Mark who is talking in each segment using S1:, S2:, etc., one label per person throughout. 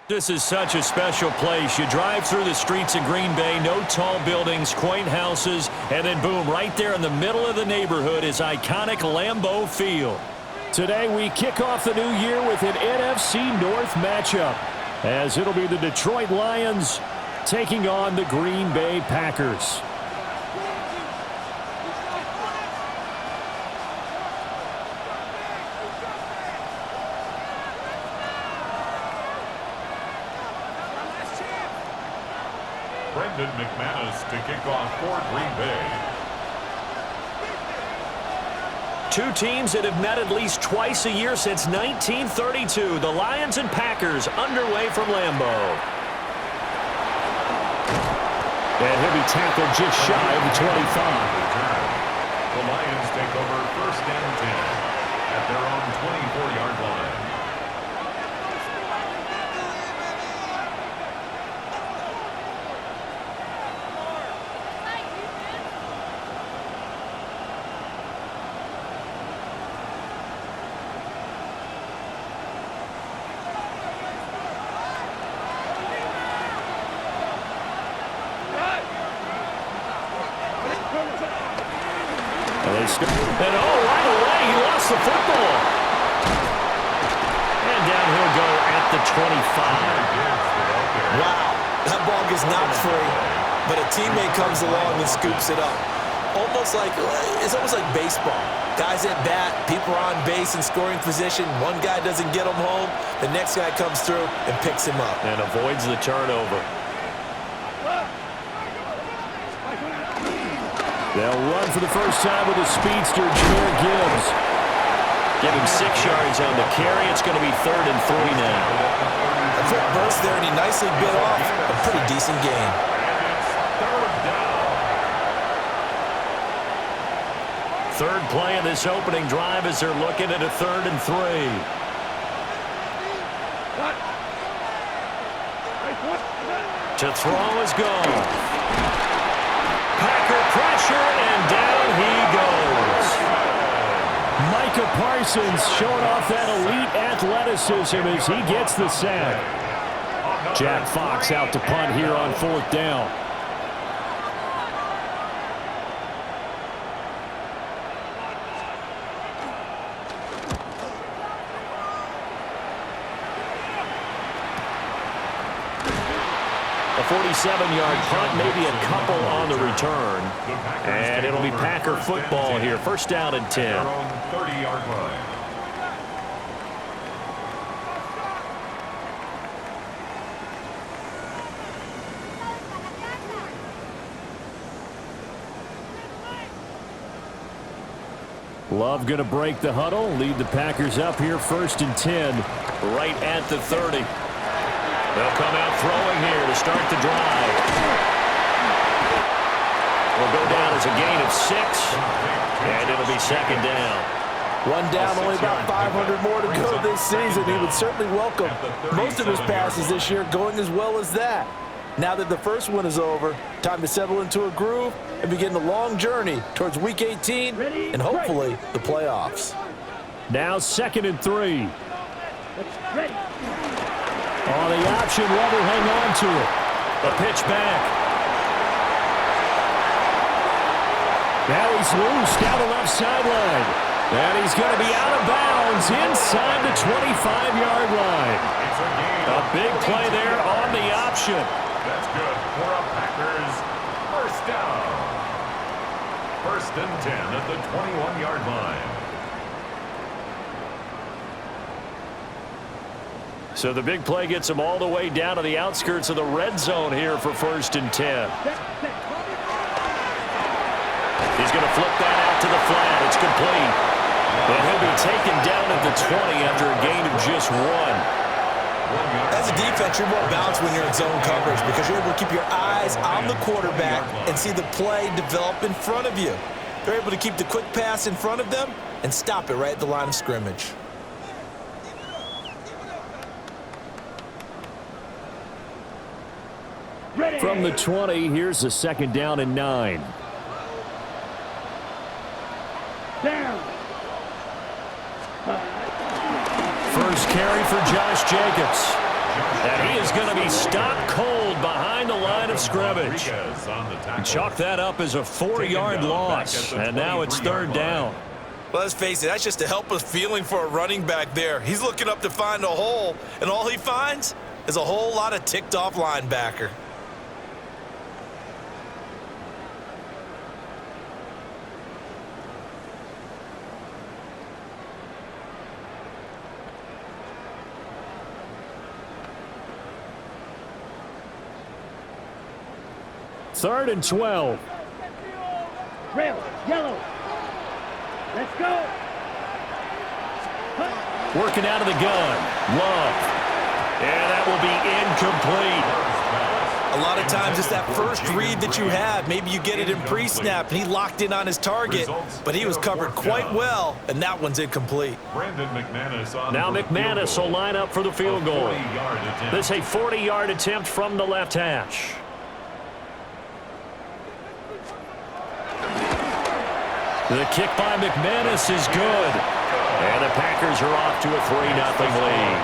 S1: This is such a special place. You drive through the streets of Green Bay, no tall buildings, quaint houses, and then boom, right there in the middle of the neighborhood is iconic Lambeau Field. Today we kick off the new year with an NFC North matchup, as it'll be the Detroit Lions taking on the Green Bay Packers.
S2: McManus to kick off for Green Bay.
S1: Two teams that have met at least twice a year since 1932. The Lions and Packers underway from Lambeau. And he'll be tackled just shy of the 25.
S2: The Lions take over 1st and 10 at their own 24-yard line.
S1: And right away, he lost the football. And down he'll go at the 25.
S3: Wow, that ball gets knocked free, but a teammate comes along and scoops it up. It's almost like baseball. Guys at bat, people are on base in scoring position. One guy doesn't get him home. The next guy comes through and picks him up.
S1: And avoids the turnover. They'll run for the first time with a speedster, Jahmyr Gibbs. Give him 6 yards on the carry. It's going to be 3rd and 3 now.
S3: A quick burst there, and he nicely bit off a pretty decent gain.
S1: Third play of this opening drive as they're looking at a 3rd and 3. To throw is gone. Packer pressure, and down he goes. Micah Parsons showing off that elite athleticism as he gets the sack. Jack Fox out to punt here on 4th down. A 47-yard punt, maybe a couple on the return. And it'll be Packer football here. 1st down and 10.
S2: 30-yard line.
S1: Love going to break the huddle, lead the Packers up here 1st and 10, right at the 30. They'll come out throwing here to start the drive. Will go down as a gain of 6, and it'll be 2nd down.
S3: One down, only about 500 more to go this season. He would certainly welcome most of his passes this year going as well as that. Now that the first one is over, time to settle into a groove and begin the long journey towards Week 18 and hopefully the playoffs.
S1: Now 2nd and 3. On the option, Love will hang on to it. A pitch back. Now he's loose down the left sideline. And he's going to be out of bounds inside the 25-yard line. A big play there on the option.
S2: That's good for a Packers 1st down. 1st and 10 at the 21-yard line.
S1: So the big play gets him all the way down to the outskirts of the red zone here for 1st and 10. He's going to flip that out to the flat. It's complete. And he'll be taken down at the 20 after a gain of just 1.
S3: As a defense, you're more balanced when you're in zone coverage because you're able to keep your eyes on the quarterback and see the play develop in front of you. They're able to keep the quick pass in front of them and stop it right at the line of scrimmage.
S1: From the 20, here's the 2nd down and 9.
S4: Down.
S1: First carry for Josh Jacobs. And he is going to be stopped cold behind the line of scrimmage. And chalk that up as a 4-yard loss. And now it's 3rd down.
S3: Well, let's face it, that's just a helpless feeling for a running back there. He's looking up to find a hole, and all he finds is a whole lot of ticked-off linebacker.
S1: Third and 12.
S4: Red, yellow. Let's go.
S1: Working out of the gun. Love. And that will be incomplete.
S3: A lot of times it's that first read that you have. Maybe you get it in pre-snap, and he locked in on his target, but he was covered quite well, and that one's incomplete.
S1: Now McManus will line up for the field goal. This is a 40-yard attempt from the left hash. The kick by McManus is good. And the Packers are off to a 3-0 lead.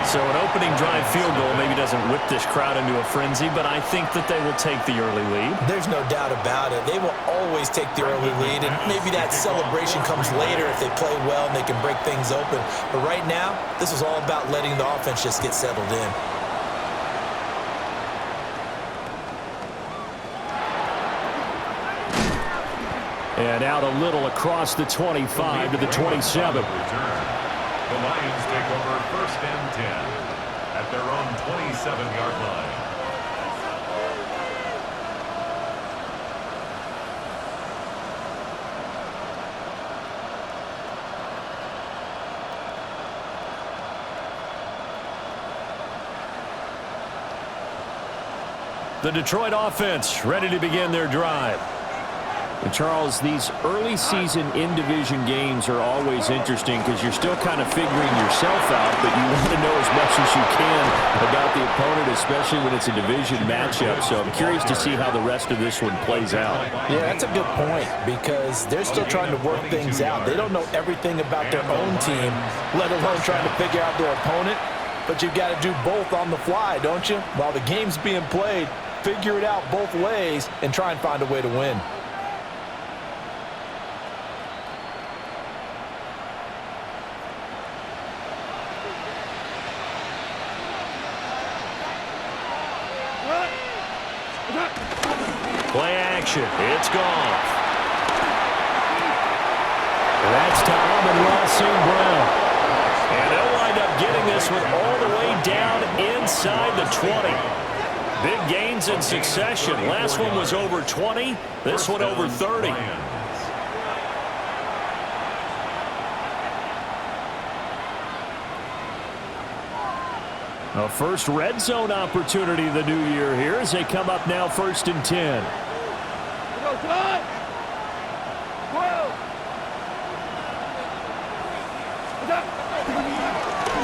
S1: So an opening drive field goal maybe doesn't whip this crowd into a frenzy, but I think that they will take the early lead.
S3: There's no doubt about it. They will always take the early lead, and maybe that celebration comes later if they play well and they can break things open. But right now, this is all about letting the offense just get settled in.
S1: And out a little across the 25 to the 27.
S2: The Lions take over 1st and 10 at their own 27-yard line.
S1: The Detroit offense ready to begin their drive. And Charles, these early season in-division games are always interesting because you're still kind of figuring yourself out, but you want to know as much as you can about the opponent, especially when it's a division matchup. So I'm curious to see how the rest of this one plays out.
S3: Yeah, that's a good point because they're still trying to work things out. They don't know everything about their own team, let alone trying to figure out their opponent. But you've got to do both on the fly, don't you? While the game's being played, figure it out both ways and try and find a way to win.
S1: Play action. It's gone. That's to Amon-Ra St. Brown. And they'll wind up getting this one all the way down inside the 20. Big gains in succession. Last one was over 20. This one over 30. A first red zone opportunity the new year here as they come up now 1st and 10.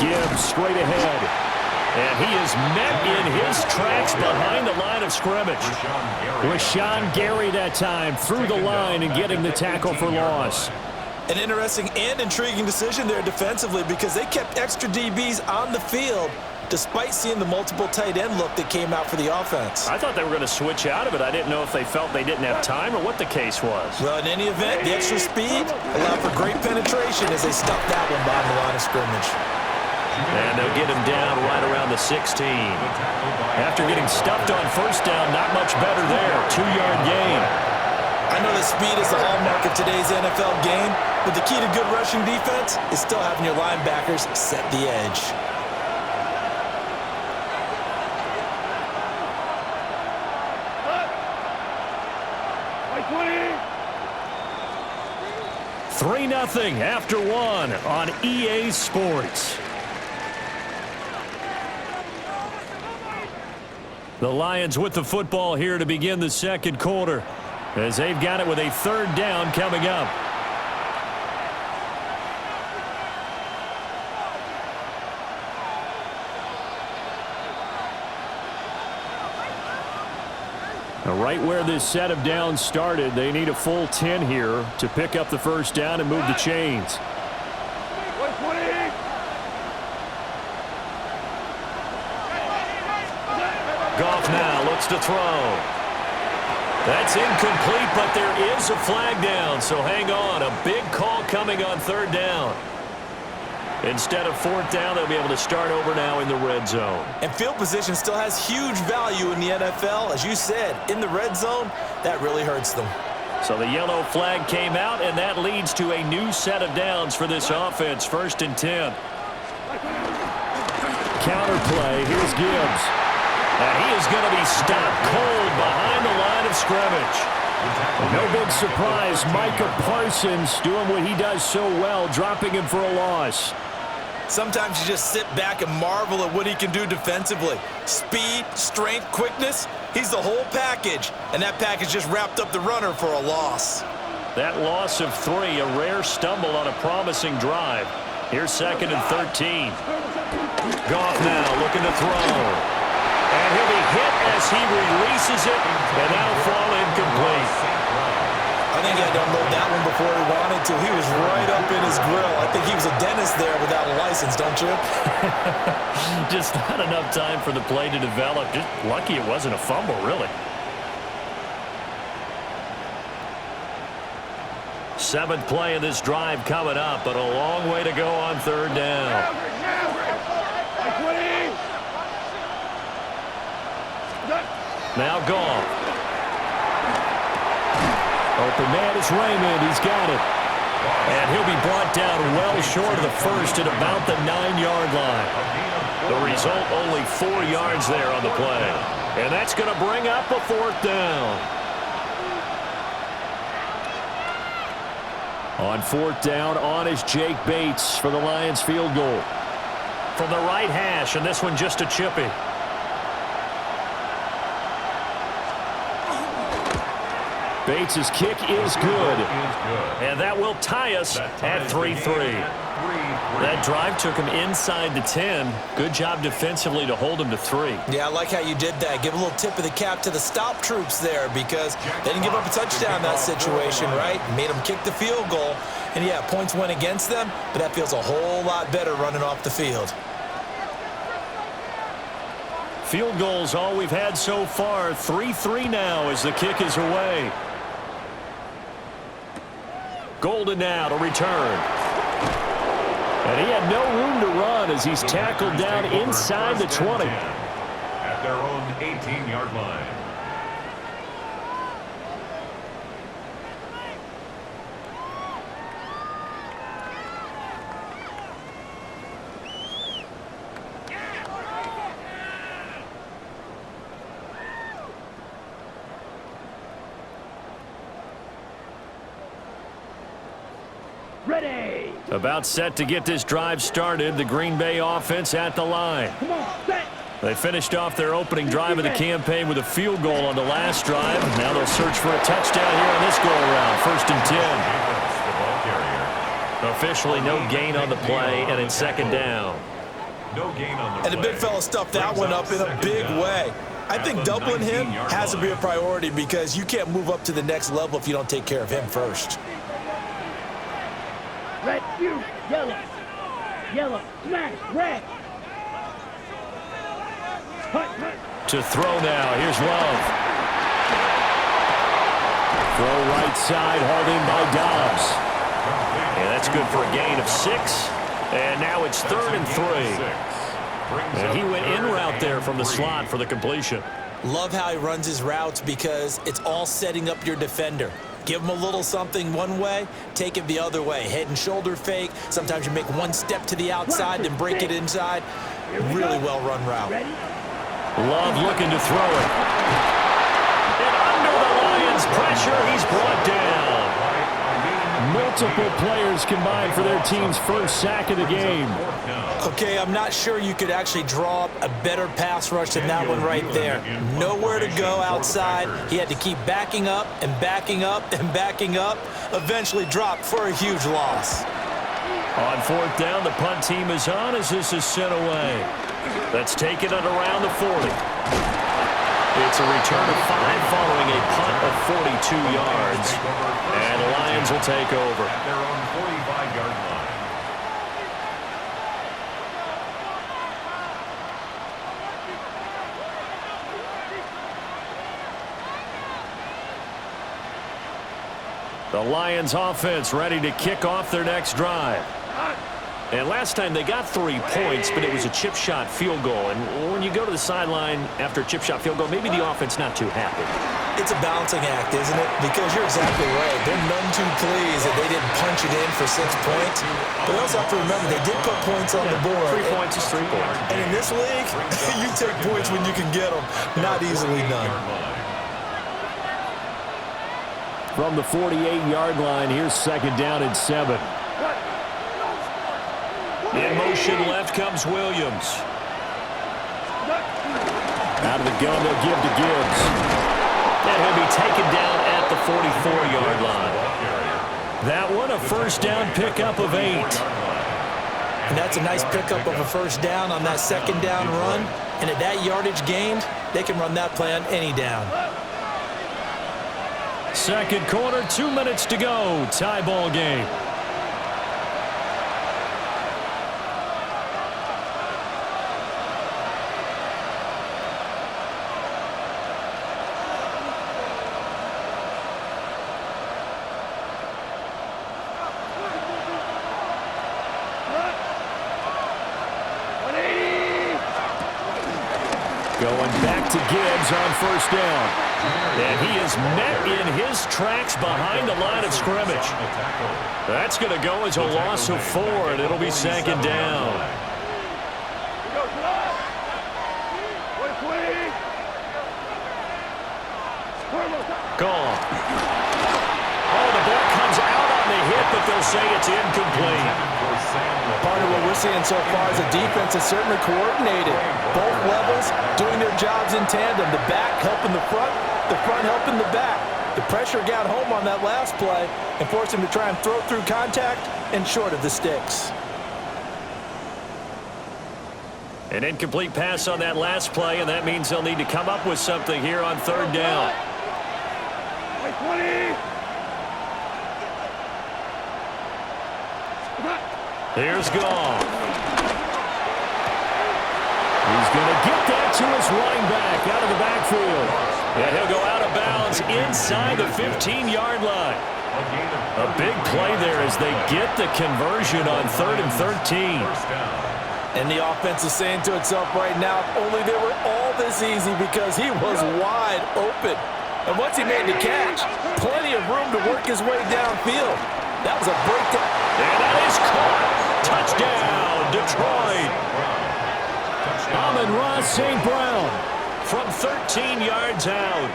S1: Gibbs straight ahead. And he is met in his tracks behind the line of scrimmage. Rashawn Gary that time through the line and getting the tackle for loss.
S3: An interesting and intriguing decision there defensively because they kept extra DBs on the field despite seeing the multiple tight end look that came out for the offense.
S1: I thought they were going to switch out of it. I didn't know if they felt they didn't have time or what the case was.
S3: Well, in any event, the extra speed allowed for great penetration as they stuffed that one behind the line of scrimmage.
S1: And they'll get him down right around the 16. After getting stuffed on 1st down, not much better there. 2-yard gain.
S3: I know that speed is the hallmark of today's NFL game, but the key to good rushing defense is still having your linebackers set the edge.
S1: Three 3-0 after one on EA Sports. The Lions with the football here to begin the second quarter as they've got it with a 3rd down coming up. Now, right where this set of downs started, they need a full 10 here to pick up the 1st down and move the chains. looks to throw. That's incomplete, but there is a flag down, so hang on. A big call coming on third down. Instead of fourth down, they'll be able to start over now in the red zone.
S3: And field position still has huge value in the NFL. As you said, in the red zone, that really hurts them.
S1: So the yellow flag came out, and that leads to a new set of downs for this offense. 1st and 10. Counter play. Here's Gibbs. And he is going to be stopped cold behind the line of scrimmage.
S5: No big surprise. Micah Parsons doing what he does so well, dropping him for a loss.
S3: Sometimes you just sit back and marvel at what he can do defensively. Speed, strength, quickness, he's the whole package. And that package just wrapped up the runner for a loss.
S1: That loss of 3, a rare stumble on a promising drive. Here's 2nd and 13. Goff now looking to throw. And he'll be hit as he releases it, and that'll fall incomplete.
S3: I think he had to unload that one before he wanted to. He was right up in his grill. I think he was a dentist there without a license, don't you?
S1: Just not enough time for the play to develop. Just lucky it wasn't a fumble, really. 7th play of this drive coming up, but a long way to go on third down. Now Goff.
S5: Open man is Raymond. He's got it.
S1: And he'll be brought down well short of the first at about the 9-yard line. The result, only 4 yards there on the play. And that's going to bring up a 4th down.
S5: On 4th down, on is Jake Bates for the Lions field goal.
S1: From the right hash, and this one just a chippy.
S5: Bates' kick is good.
S1: And that will tie us at 3-3. That drive took him inside the 10. Good job defensively to hold him to 3.
S3: Yeah, I like how you did that. Give a little tip of the cap to the stop troops there because they didn't give up a touchdown in that situation, right? Made them kick the field goal. And, yeah, points went against them, but that feels a whole lot better running off the field.
S1: Field goals all we've had so far. 3-3 now as the kick is away. Golden now to return.
S5: And he had no room to run as he's tackled down inside the 20.
S2: At their own 18-yard line.
S4: Ready.
S1: About set to get this drive started. The Green Bay offense at the line.
S4: Come on, set.
S1: They finished off their opening drive of the campaign with a field goal on the last drive. Now they'll search for a touchdown here on this go-around. 1st and 10. Officially no gain on the play, and it's 2nd down.
S2: No gain on the
S3: And the big fella stuffed that one up in a big way. I think doubling him has to be a priority because you can't move up to the next level if you don't take care of him first.
S4: Red, you, yellow. Yellow, smash, red. Hut, hut.
S1: To throw now. Here's Love.
S5: Throw right side, hauled in by Dobbs.
S1: And that's good for a gain of 6. And now it's 3rd and 3. And he went in route there from the slot for the completion.
S3: Love how he runs his routes because it's all setting up your defender. Give him a little something one way, take it the other way. Head and shoulder fake. Sometimes you make one step to the outside, then break it inside. Really well-run route.
S1: Love looking to throw it. And under the Lions' pressure, he's brought down.
S5: Multiple players combined for their team's first sack of the game.
S3: Okay, I'm not sure you could actually draw up a better pass rush than that one right there. Nowhere to go outside. He had to keep backing up and backing up and backing up. Eventually dropped for a huge loss.
S1: On 4th down, the punt team is on as this is sent away. That's taken at around the 40. It's a return of 5 following a punt of 42 yards. And the Lions will take over.
S2: At their own 45-yard line.
S1: The Lions offense ready to kick off their next drive. And last time they got 3 points, but it was a chip shot field goal. And when you go to the sideline after a chip shot field goal, maybe the offense not too happy.
S3: It's a balancing act, isn't it? Because you're exactly right. They're none too pleased that they didn't punch it in for 6 points. But you also have to remember, they did put points on the board.
S1: 3 points is 3 points.
S3: And in this league, you take points when you can get them. Not easily done.
S5: From the 48-yard line, here's 2nd down and 7.
S1: In motion left comes Williams.
S5: Out of the gun, they'll give to Gibbs.
S1: And he'll be taken down at the 44-yard line. That one, a first down pickup of 8.
S3: And that's a nice pickup of a first down on that 2nd down run. And at that yardage gained, they can run that play on any down.
S1: Second quarter, 2 minutes to go. Tie ball game. Going back to Gibbs on first down. And he is met in his tracks behind the line of scrimmage. That's going to go as a loss of 4, and it'll be 2nd down. Gone. Oh, the ball comes out on the hit, but they'll say it's incomplete.
S3: Part of what we're seeing so far is the defense is certainly coordinated. Both levels doing their jobs in tandem. The back helping the front helping the back. The pressure got home on that last play and forced him to try and throw through contact and short of the sticks.
S1: An incomplete pass on that last play, and that means they'll need to come up with something here on 3rd down. Here's Goff.
S5: He's going to get that to his running back out of the backfield.
S1: And he'll go out of bounds inside the 15-yard line. A big play there as they get the conversion on 3rd and 13.
S3: And the offense is saying to itself right now, if only they were all this easy, because he was wide open. And once he made the catch, plenty of room to work his way downfield. That was a breakdown.
S1: And that is caught. Touchdown, Detroit.
S5: Amon-Ra St. Brown
S1: From 13 yards out.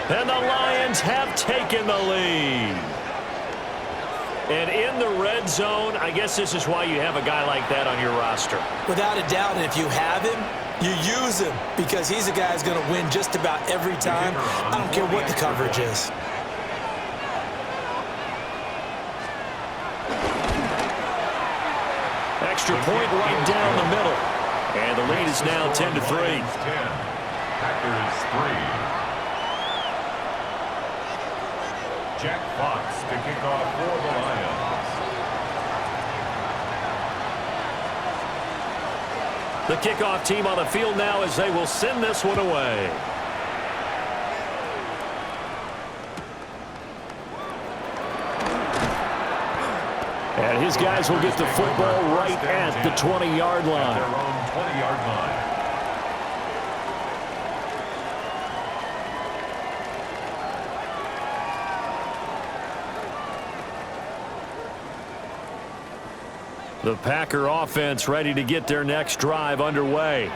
S1: And the Lions have taken the lead. And in the red zone, I guess this is why you have a guy like that on your roster.
S3: Without a doubt, and if you have him, you use him, because he's a guy who's going to win just about every time. I don't care what the coverage is.
S1: Extra point right down the middle. And the lead is now 10-3.
S2: Packers 3. Jack Fox to kick off for the Lions.
S1: The kickoff team on the field now as they will send this one away.
S5: And his guys will get the football right at the 20-yard line.
S2: Their own 20-yard line.
S1: The Packer offense ready to get their next drive underway.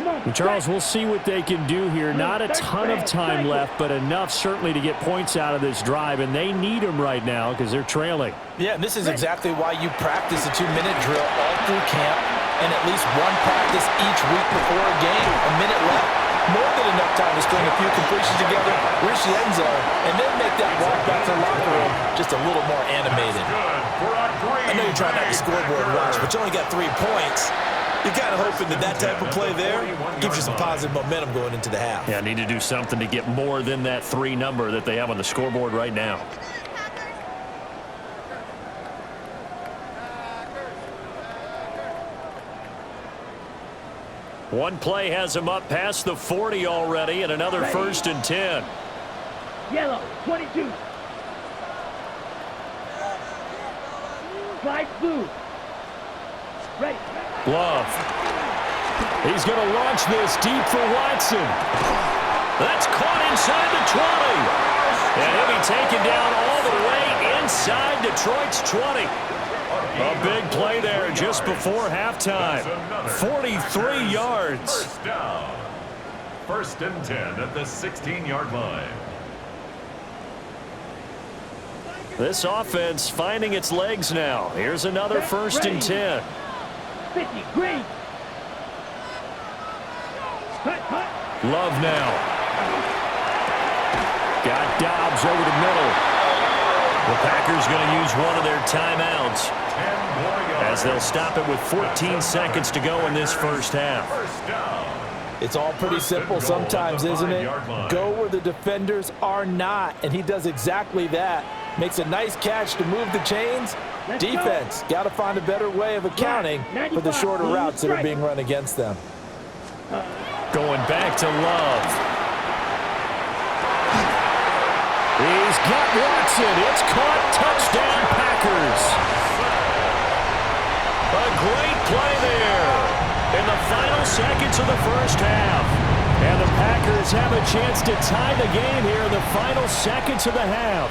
S5: And Charles, we'll see what they can do here. Not a ton of time left, but enough certainly to get points out of this drive, and they need them right now because they're trailing.
S3: Yeah, and this is exactly why you practice a 2-minute drill all through camp and at least one practice each week before a game. A minute left, more than enough time to string a few completions together, reach the end zone, and then make that walk back to the locker room just a little more animated. I know you're trying not to scoreboard watch, but you only got 3 points. You're kind of hoping that that type of play there gives you some positive momentum going into the half.
S1: Yeah, need to do something to get more than that 3 number that they have on the scoreboard right now. One play has him up past the 40 already, and another 1st and 10.
S4: Yellow, 22. Slide through. Ready.
S1: Love. He's going to launch this deep for Watson. That's caught inside the 20. And he'll be taken down all the way inside Detroit's 20. A big play there just before halftime. 43 yards.
S2: First down. 1st and 10 at the 16-yard line.
S1: This offense finding its legs now. Here's another 1st and 10.
S4: 50, green.
S1: Love now. Got Dobbs over the middle. The Packers going to use one of their timeouts as they'll stop it with 14 seconds to go in this first half.
S3: It's all pretty simple sometimes, isn't it? Go where the defenders are not, and he does exactly that. Makes a nice catch to move the chains. Defense got to find a better way of accounting for the shorter routes that are being run against them.
S1: Going back to Love. He's got Watson. It's caught. Touchdown, Packers. A great play there in the final seconds of the first half. And the Packers have a chance to tie the game here in the final seconds of the half.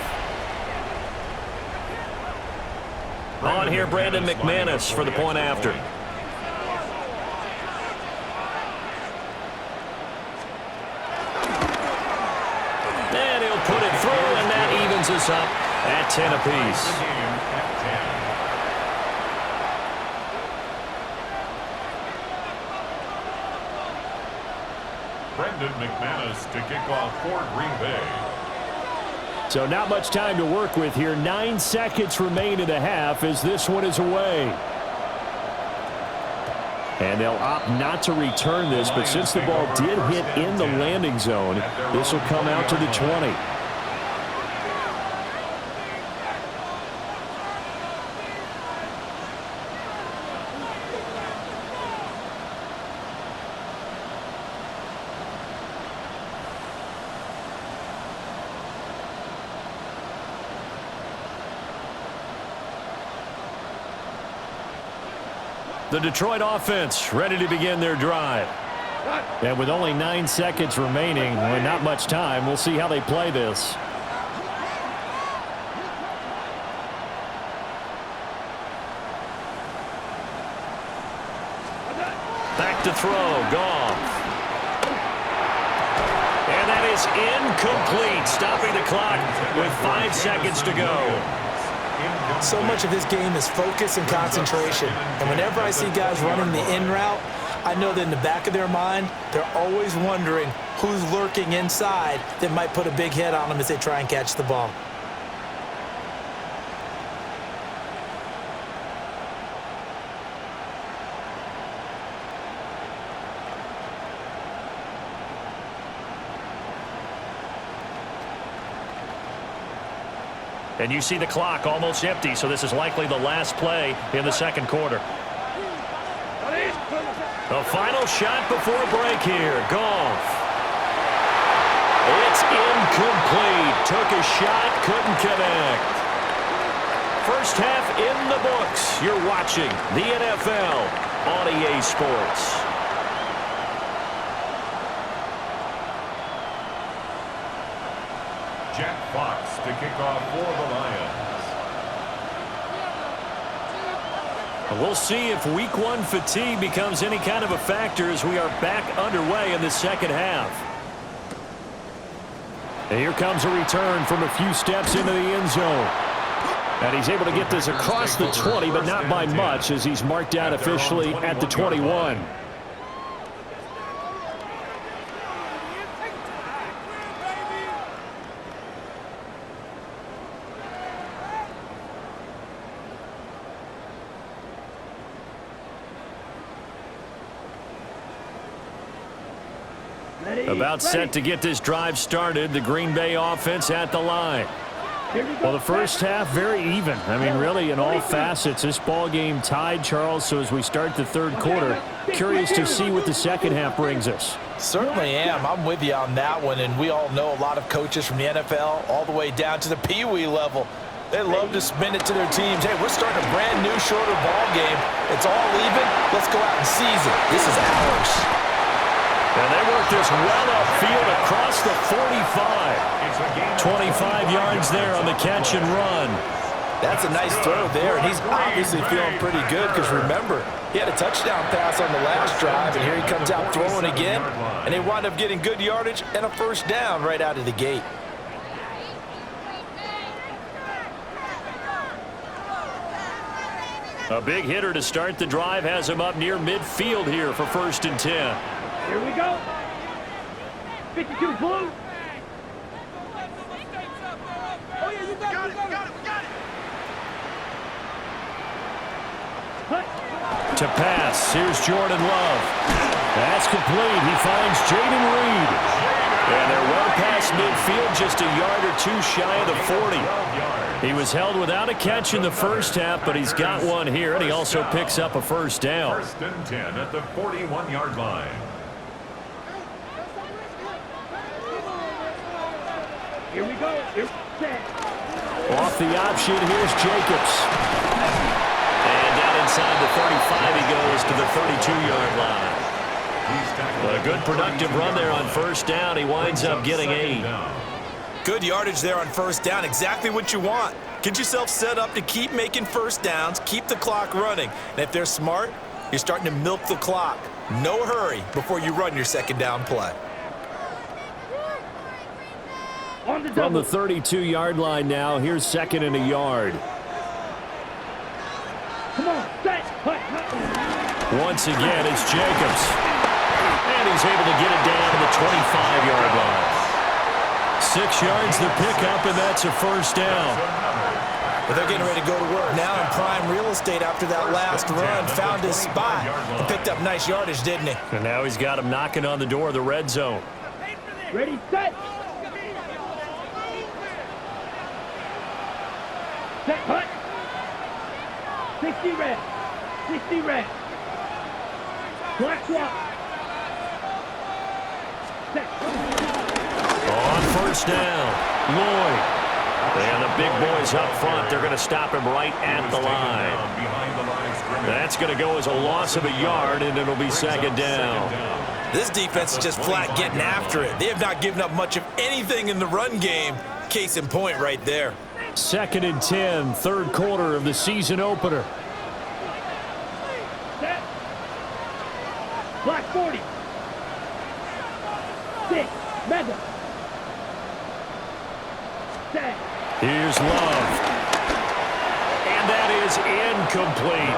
S1: On here, Brandon McManus for the point after. And he'll put it through, and that evens us up at 10 apiece.
S2: Brandon McManus to kick off for Green Bay.
S1: So not much time to work with here. 9 seconds remain in the half as this one is away. And they'll opt not to return this, but since the ball did hit in the landing zone, this will come out to the 20. The Detroit offense ready to begin their drive. And with only 9 seconds remaining, and not much time, we'll see how they play this. Back to throw, Goff. And that is incomplete, stopping the clock with 5 seconds to go.
S3: So much of this game is focus and concentration. And whenever I see guys running the in route, I know that in the back of their mind, they're always wondering who's lurking inside that might put a big hit on them as they try and catch the ball.
S1: And you see the clock almost empty, so this is likely the last play in the second quarter. The final shot before break here. Goff. It's incomplete. Took a shot, couldn't connect. First half in the books. You're watching the NFL on EA Sports.
S2: Jack Fox to kick off for the Lions.
S1: We'll see if week 1 fatigue becomes any kind of a factor as we are back underway in the second half. And here comes a return from a few steps into the end zone. And he's able to get this across the 20, but not by much as he's marked out officially at the 21. About set to get this drive started. The Green Bay offense at the line. Well, the first half, very even. I mean, really, in all facets, this ball game tied, Charles. So as we start the third quarter, curious to see what the second half brings us.
S3: Certainly am. I'm with you on that one. And we all know a lot of coaches from the NFL all the way down to the Pee Wee level They love to spin it to their teams. Hey, we're starting a brand new, shorter ball game. It's all even. Let's go out and seize it. This is ours.
S1: And they work this well upfield across the 45. 25 yards there on the catch and run.
S3: That's a nice throw there, and he's obviously feeling pretty good because, remember, he had a touchdown pass on the last drive, and here he comes out throwing again, and they wind up getting good yardage and a first down right out of the gate.
S1: A big hitter to start the drive has him up near midfield here for 1st and 10.
S4: Here we go. 52 blue. Oh, yeah, you got it.
S1: To pass, here's Jordan Love. That's complete. He finds Jaden Reed. And they're well past midfield, just a yard or two shy of the 40. He was held without a catch in the first half, but he's got one here, and he also picks up a first down.
S2: 1st and 10 at the 41-yard line.
S4: Here we go. Here's set.
S1: Off the option, here's Jacobs. And down inside the 35, he goes to the 32-yard line. A good productive run there on first down. He winds up getting 8.
S3: Good yardage there on first down. Exactly what you want. Get yourself set up to keep making first downs, keep the clock running. And if they're smart, you're starting to milk the clock. No hurry before you run your second down play.
S1: From the 32-yard line now, here's 2nd and a yard.
S4: Come on, set.
S1: Once again, it's Jacobs. And he's able to get it down to the 25-yard line. 6 yards the pickup, and that's a first down.
S3: But they're getting ready to go to work now in prime real estate after that last run. Found his spot. He picked up nice yardage, didn't he?
S1: And now he's got him knocking on the door of the red zone.
S4: Ready, set. Set, hut. 60 red. 60 red. Black swap. Set.
S1: On first down, Lloyd. And the big boys up front, they're going to stop him right at the line. That's going to go as a loss of a yard, and it'll be 2nd down.
S3: This defense is just flat getting after it. They have not given up much of anything in the run game. Case in point right there.
S1: 2nd and 10, 3rd quarter of the season opener.
S4: Set. Black 40. 6. Mega. Set.
S1: Here's Love. And that is incomplete.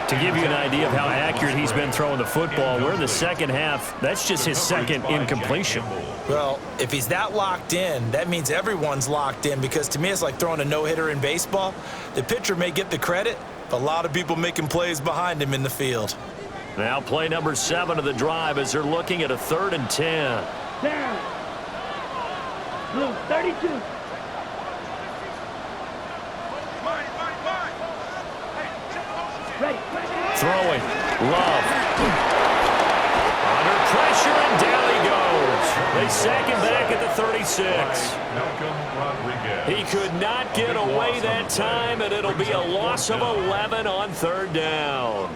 S1: To give you an idea of how accurate he's been throwing the football, we're in the second half. That's just his 2nd incompletion.
S3: Well, if he's that locked in, that means everyone's locked in, because to me it's like throwing a no-hitter in baseball. The pitcher may get the credit, but a lot of people making plays behind him in the field.
S1: Now play number 7 of the drive as they're looking at a 3rd and 10.
S4: Down. Blue 32. Ready.
S1: Throwing. Love. Under pressure, and down he goes. They sack him back at the 36. He could not get away that time, and it'll be a loss of 11 on 3rd down.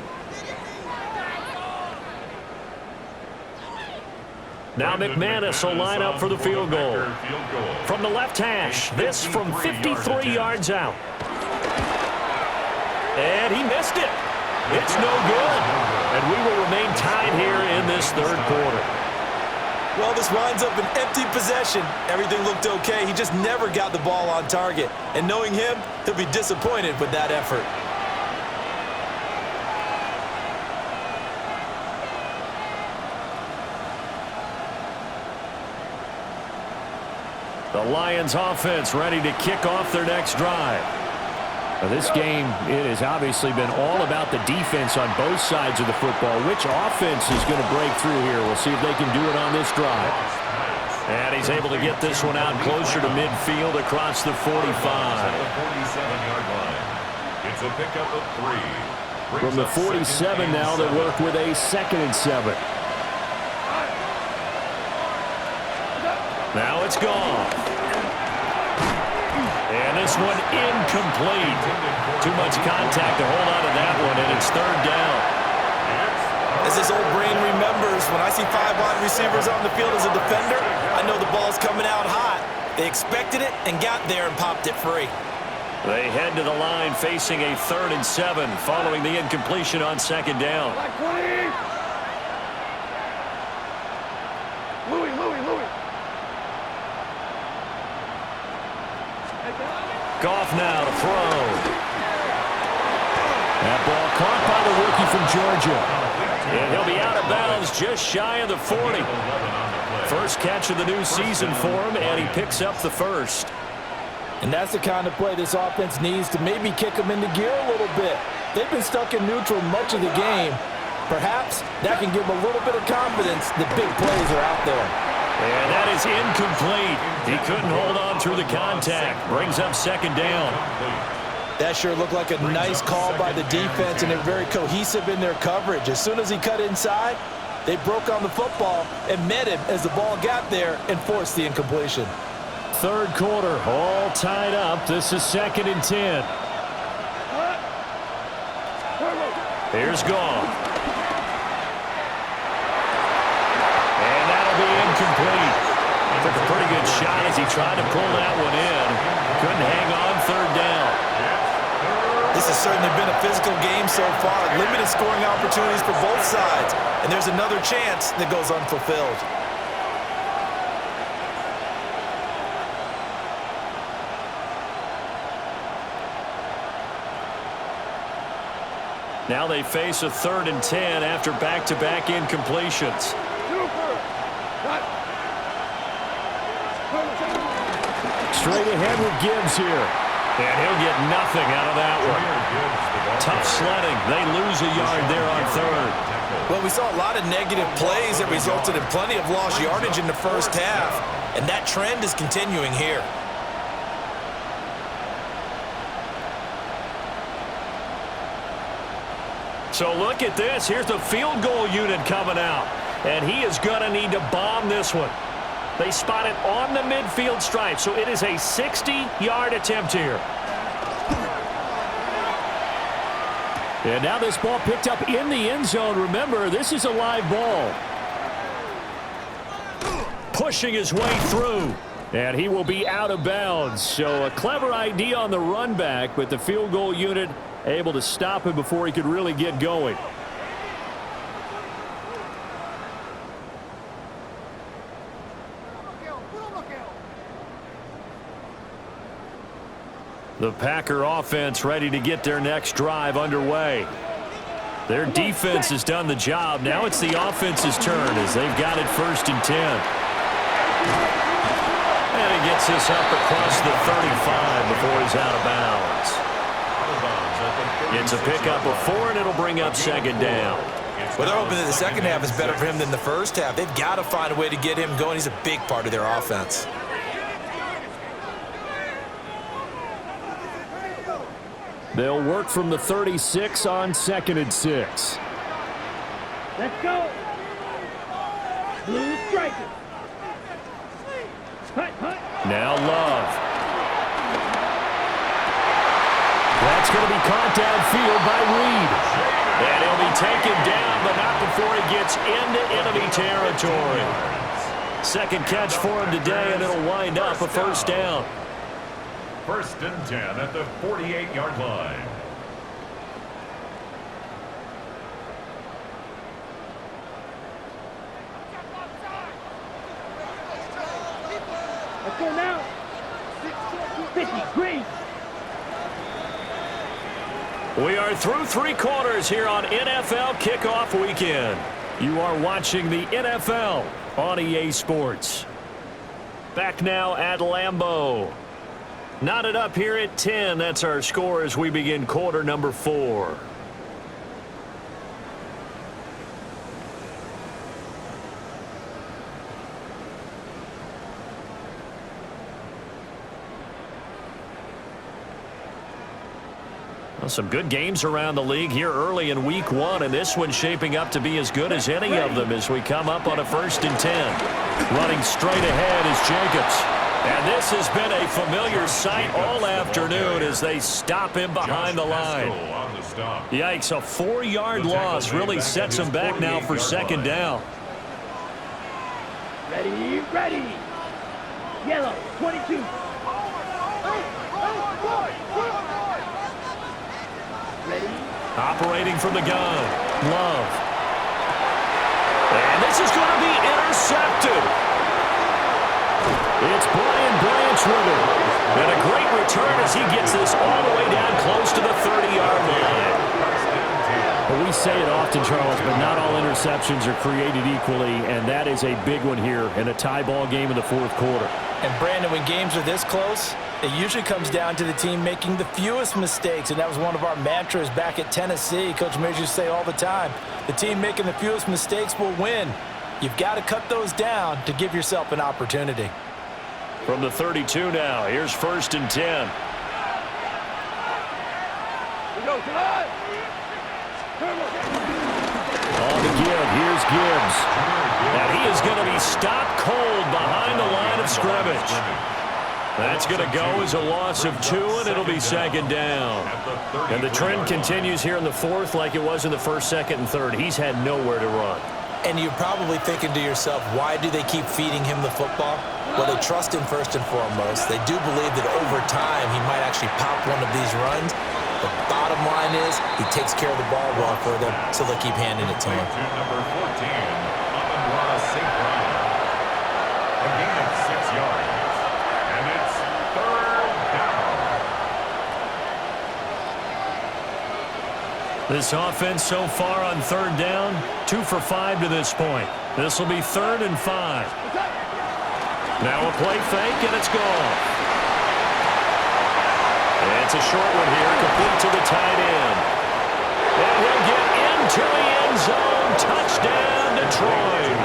S1: Now McManus will line up for the field goal. From the left hash, this from 53 yards out. And he missed it. It's no good. And we will remain tied here in this 3rd quarter.
S3: Well, this winds up an empty possession. Everything looked okay. He just never got the ball on target. And knowing him, he'll be disappointed with that effort.
S1: The Lions offense ready to kick off their next drive. Now this game, it has obviously been all about the defense on both sides of the football. Which offense is going to break through here? We'll see if they can do it on this drive. And he's able to get this one out closer to midfield across the 45.
S2: It's a pickup of 3.
S1: From the 47 now, they work with a 2nd and 7. Now it's gone. And this one incomplete. Too much contact to hold on to that one, and it's third down.
S3: As this old brain remembers, when I see 5 wide receivers on the field as a defender, I know the ball's coming out hot. They expected it and got there and popped it free.
S1: They head to the line facing a 3rd and 7 following the incompletion on second down. Goff now to throw. That ball caught by the rookie from Georgia. And he'll be out of bounds just shy of the 40. First catch of the new season for him, and he picks up the first.
S3: And that's the kind of play this offense needs to maybe kick them into gear a little bit. They've been stuck in neutral much of the game. Perhaps that can give them a little bit of confidence that big plays are out there.
S1: And that is incomplete. He couldn't hold on through the contact. Brings up second down.
S3: That sure looked like a nice call by the defense, and they're very cohesive in their coverage. As soon as he cut inside, they broke on the football and met him as the ball got there and forced the incompletion.
S5: Third quarter, all tied up. This is 2nd and 10.
S1: Here's Goff. And that'll be incomplete. Took a pretty good shot as he tried to pull that one in. Couldn't hang on third down.
S3: This has certainly been a physical game so far. Limited scoring opportunities for both sides. And there's another chance that goes unfulfilled.
S1: Now they face a 3rd and 10 after back-to-back incompletions.
S5: Straight ahead with Gibbs here.
S1: And he'll get nothing out of that one. Tough sledding. They lose a yard there on 3rd.
S3: Well, we saw a lot of negative plays that resulted in plenty of lost yardage in the first half, and that trend is continuing here.
S1: So look at this. Here's the field goal unit coming out, and he is going to need to bomb this one. They spot it on the midfield stripe, so it is a 60-yard attempt here.
S5: And now this ball picked up in the end zone. Remember, this is a live ball.
S1: Pushing his way through.
S5: And he will be out of bounds. So a clever idea on the run back, but the field goal unit able to stop him before he could really get going.
S1: The Packer offense ready to get their next drive underway. Their defense has done the job. Now it's the offense's turn as they've got it 1st and 10. And he gets this up across the 35 before he's out of bounds. It's a pickup of 4, and it'll bring up second down.
S3: Well, they're hoping that the second half is better for him than the first half. They've got to find a way to get him going. He's a big part of their offense.
S5: They'll work from the 36 on 2nd and 6.
S4: Let's go. Blue striker. Hut, hut.
S1: Now Love.
S5: That's going to be caught downfield by Reed.
S1: And he'll be taken down, but not before he gets into enemy territory. Second catch for him today, and it'll wind up a first down.
S2: 1st and 10 at the 48-yard line.
S4: Let's go now. 50, green.
S1: We are through 3 quarters here on NFL Kickoff Weekend. You are watching the NFL on EA Sports. Back now at Lambeau. Knotted up here at 10. That's our score as we begin quarter number 4. Well, some good games around the league here early in week 1, and this one's shaping up to be as good as any of them as we come up on a 1st and 10. Running straight ahead is Jacobs. And this has been a familiar sight all afternoon as they stop him behind the line. Yikes, a 4-yard loss really sets him back now for second down.
S4: Ready, ready. Yellow, 22. Ready.
S1: Operating from the gun. Love. And this is going to be intercepted. It's Brian Branch with it. And a great return as he gets this all the way down close to the 30-yard line.
S5: Well, we say it often, Charles, but not all interceptions are created equally, and that is a big one here in a tie ball game in the fourth quarter.
S3: And, Brandon, when games are this close, it usually comes down to the team making the fewest mistakes, and that was one of our mantras back at Tennessee. Coach Mears used to say all the time, the team making the fewest mistakes will win. You've got to cut those down to give yourself an opportunity.
S1: From the 32 now, here's 1st and 10. On the give, here's Gibbs. And he is going to be stopped cold behind the line of scrimmage. That's going to go as a loss of 2, and it'll be second down. And the trend continues here in the fourth like it was in the first, second, and third. He's had nowhere to run.
S3: And you're probably thinking to yourself, why do they keep feeding him the football? Well, they trust him first and foremost. They do believe that over time he might actually pop one of these runs. The bottom line is he takes care of the ball well for them, so they'll keep handing it to him.
S2: Number 14, Amon-Ra St. Brown. A gain of 6 yards. And it's 3rd down.
S1: This offense so far on 3rd down, 2 for 5 to this point. This will be 3rd and 5. Now a play fake, and it's gone. It's a short one here, complete to the tight end. And he'll get into the end zone. Touchdown, Detroit.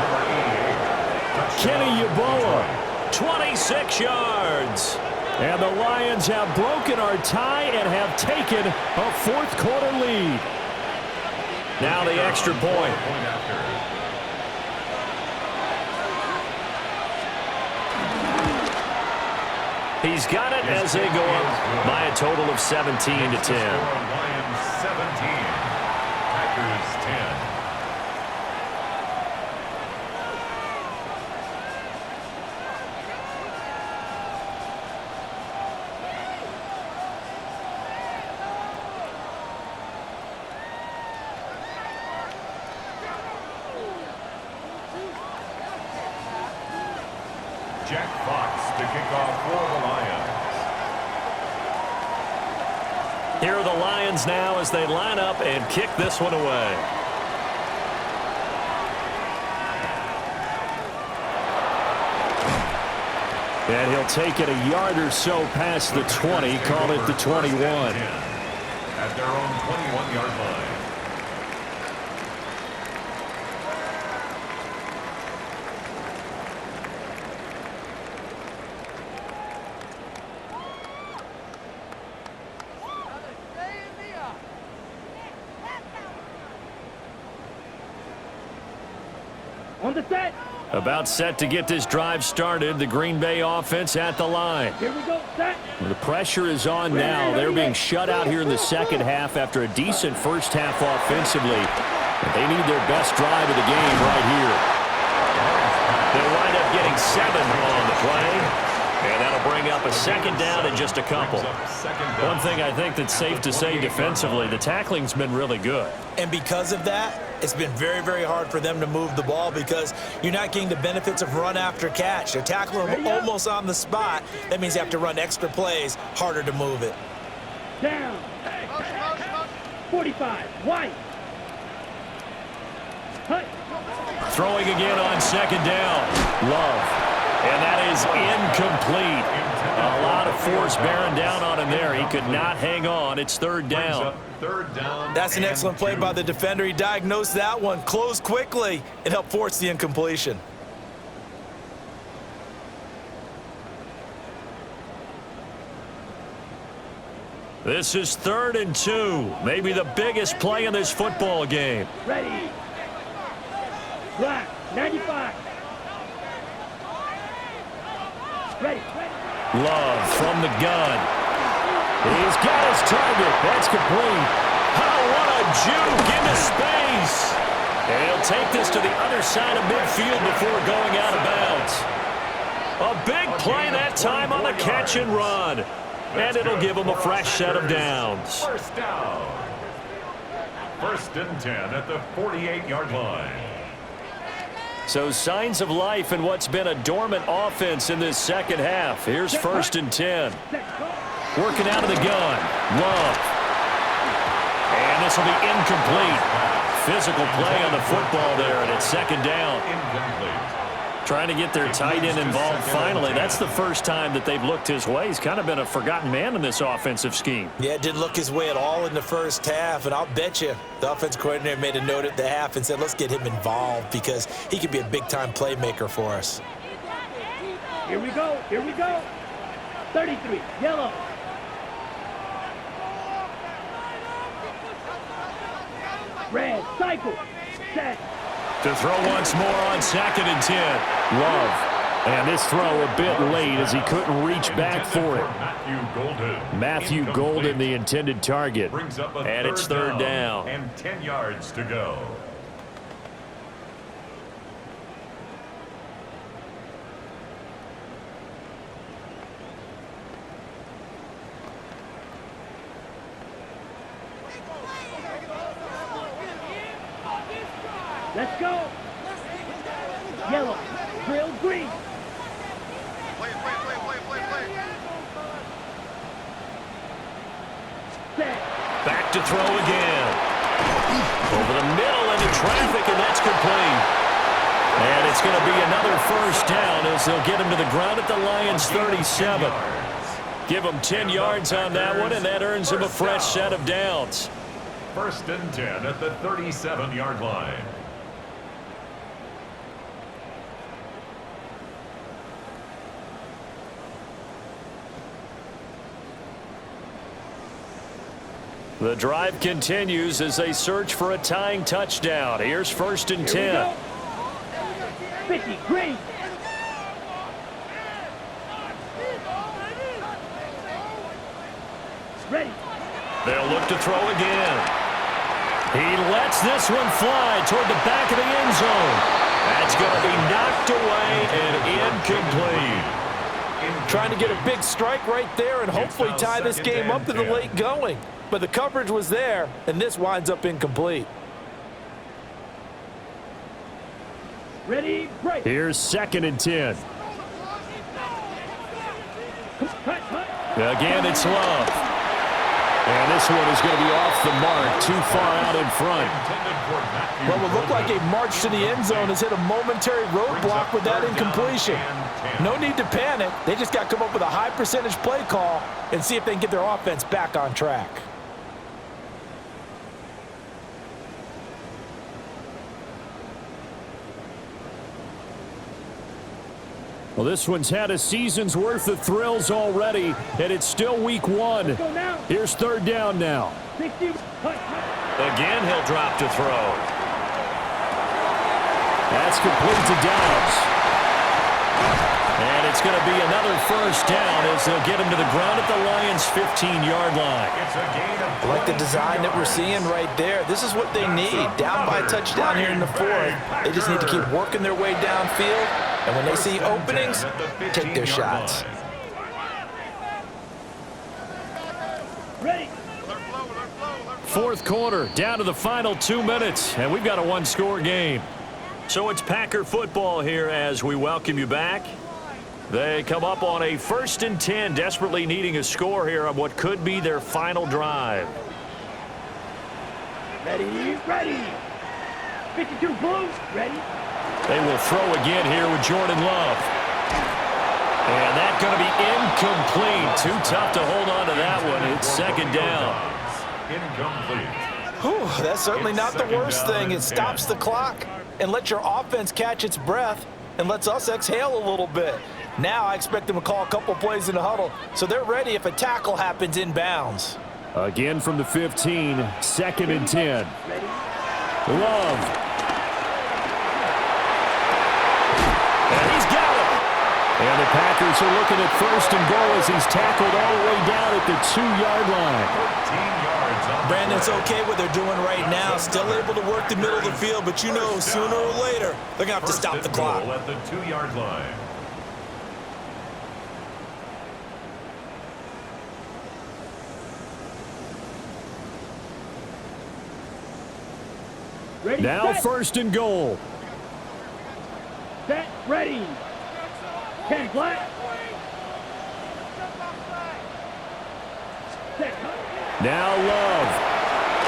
S1: Kenny Yeboah, 26 yards. And the Lions have broken our tie and have taken a fourth quarter lead. Now the extra point. He's got it as they go up by a total of 17 to 10.
S2: Lions 17, Packers 10. Jack Fox to kick off for the Lions.
S1: Here are the Lions now as they line up and kick this one away. And he'll take it a yard or so past the 20, call it the 21.
S2: At their own 21-yard line.
S4: On the set.
S1: About set to get this drive started. The Green Bay offense at the line.
S4: Here we go, set.
S1: The pressure is on now. They're being shut out here in the second half after a decent first half offensively. But they need their best drive of the game right here. They'll wind up getting 7 on the play. And that'll bring up a second down in just a couple. One thing I think that's safe to say defensively, the tackling's been really good.
S3: And because of that, it's been very, very hard for them to move the ball because you're not getting the benefits of run after catch. They're tackling them almost on the spot. That means you have to run extra plays, harder to move it.
S4: Down. 45. White. Hut.
S1: Throwing again on second down. Love. And that is incomplete. A lot of force bearing down on him there. He could not hang on. It's 3rd down.
S3: That's an excellent play by the defender. He diagnosed that one, closed quickly, and helped force the incompletion.
S1: This is 3rd and 2. Maybe the biggest play in this football game.
S4: Ready. Black. 95. Ready.
S1: Love from the gun. He's got his target. That's complete. Oh, what a juke into space. And he'll take this to the other side of midfield before going out of bounds. A big play that time on the catch and run. And it'll give him a fresh set of downs.
S2: First down. 1st and 10 at the 48-yard line.
S1: So signs of life in what's been a dormant offense in this second half. Here's 1st and 10. Working out of the gun. Love. And this will be incomplete. Physical play on the football there, and it's 2nd down.
S2: Incomplete.
S1: Trying to get their tight end involved finally. That's the first time that they've looked his way. He's kind of been a forgotten man in this offensive scheme.
S3: Yeah, it didn't look his way at all in the first half, and I'll bet you the offensive coordinator made a note at the half and said, let's get him involved because he could be a big-time playmaker for us.
S4: Here we go. Here we go. 33, yellow. Red, cycle, set.
S1: To throw once more on 2nd and 10. Love. And this throw a bit late as he couldn't reach back for it. Matthew Golden, the intended target.
S2: And
S1: it's 3rd down.
S2: And 10 yards to go.
S4: Let's go. Yellow, drill, green.
S6: Play.
S4: Set.
S1: Back to throw again. Over the middle into traffic, and that's complete. And it's going to be another 1st down as they'll get him to the ground at the Lions' 37. Give him 10 yards on that one, and that earns him a fresh set of downs.
S2: 1st and 10 at the 37-yard line.
S1: The drive continues as they search for a tying touchdown. Here's 1st and 10.
S4: 50, green. Ready.
S1: They'll look to throw again. He lets this one fly toward the back of the end zone. That's going to be knocked away and incomplete.
S3: Trying to get a big strike right there and hopefully tie this game up to the late going. But the coverage was there, and this winds up incomplete.
S4: Ready, break.
S5: Here's 2nd and 10.
S1: Again, it's Love. And this one is going to be off the mark, too far out in front.
S3: What would look like a march to the end zone has hit a momentary roadblock with that incompletion. No need to panic. They just got to come up with a high percentage play call and see if they can get their offense back on track.
S5: Well, this one's had a season's worth of thrills already, and it's still week 1. Here's 3rd down now.
S4: 60,
S1: Again, he'll drop to throw. That's complete to Downs. And it's going to be another 1st down as they'll get him to the ground at the Lions' 15-yard line.
S3: I like the design that we're seeing right there. This is what they need. Down by a touchdown here in the 4th. They just need to keep working their way downfield. And when they see openings, take their shots.
S4: ready.
S1: 4th quarter, down to the final 2 minutes, and we've got a one-score game. So it's Packer football here as we welcome you back. They come up on a 1st and 10, desperately needing a score here on what could be their final drive.
S4: Ready, ready. 52 blue, ready.
S1: They will throw again here with Jordan Love. And that's going to be incomplete. Too tough to hold on to that one. It's 2nd down.
S2: Incomplete.
S3: Whew, that's certainly not the worst thing. It stops the clock and lets your offense catch its breath and lets us exhale a little bit. Now I expect them to call a couple plays in the huddle so they're ready if a tackle happens inbounds.
S5: Again from the 15, 2nd and 10. Love.
S1: And he's got it. And the Packers are looking at first and goal as he's tackled all the way down at the 2-yard line.
S2: 14 yards on the
S3: Brandon, it's
S2: play.
S3: okay what they're doing right now. Still able to work the middle of the field, but you know sooner or later they're going to have to
S2: First
S3: stop
S2: and
S3: the clock.
S2: goal at the 2-yard line.
S4: Ready,
S5: Now
S4: set,
S5: first and goal.
S4: set, ready. 10 flat. Set, cut.
S5: Now Love.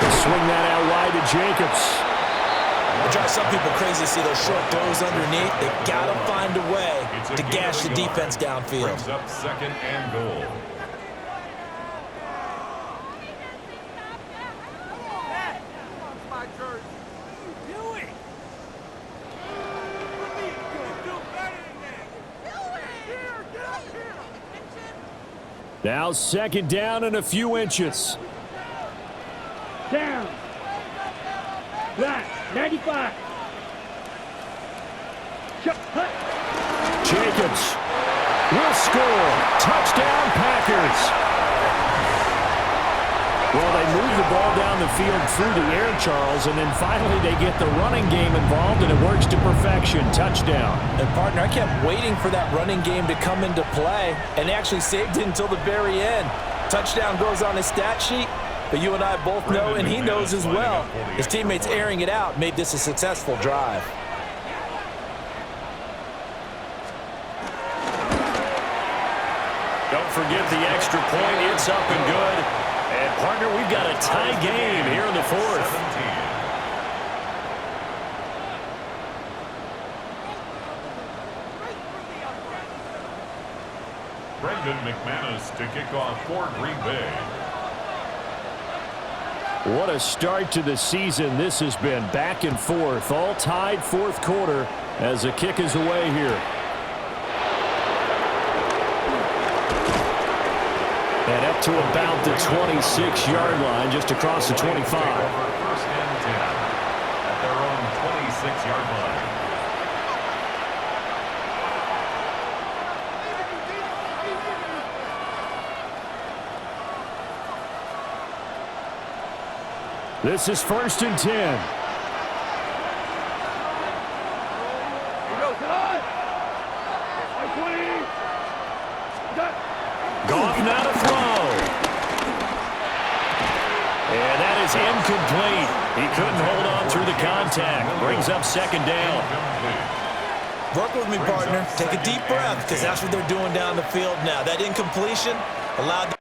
S5: He'll swing that out wide to Jacobs.
S3: It drives some people crazy to see those short throws underneath. They got to find a way
S2: It's a
S3: to
S2: gain
S3: gash
S2: of
S3: the
S2: a yard.
S3: defense downfield.
S2: Brings up second and goal.
S5: Now second down and a few inches.
S4: Down. Flat. 95. Shut, cut.
S5: Jacobs will score. Touchdown, Packers. Well, they move the ball down the field through the air, Charles, and then finally they get the running game involved, and it works to perfection. Touchdown.
S3: And, partner, I kept waiting for that running game to come into play and actually saved it until the very end. Touchdown goes on his stat sheet, but you and I both know, and he knows as well, his teammates airing it out made this a successful drive.
S1: Don't forget the extra point. It's up and good. And, partner, we've got a tie game here in the fourth.
S2: 17. Brendan McManus to kick off for Green Bay.
S5: What a start to the season this has been. Back and forth, all tied fourth quarter as the kick is away here. And up to about the 26-yard line, just across the 25.
S2: First and 10 at their own 26-yard line.
S5: This is first and 10.
S1: Goff now to throw. And that is incomplete. He couldn't hold on through the contact. Brings up second down.
S3: Work with me, partner. Take a deep breath, because that's what they're doing down the field now. That incompletion allowed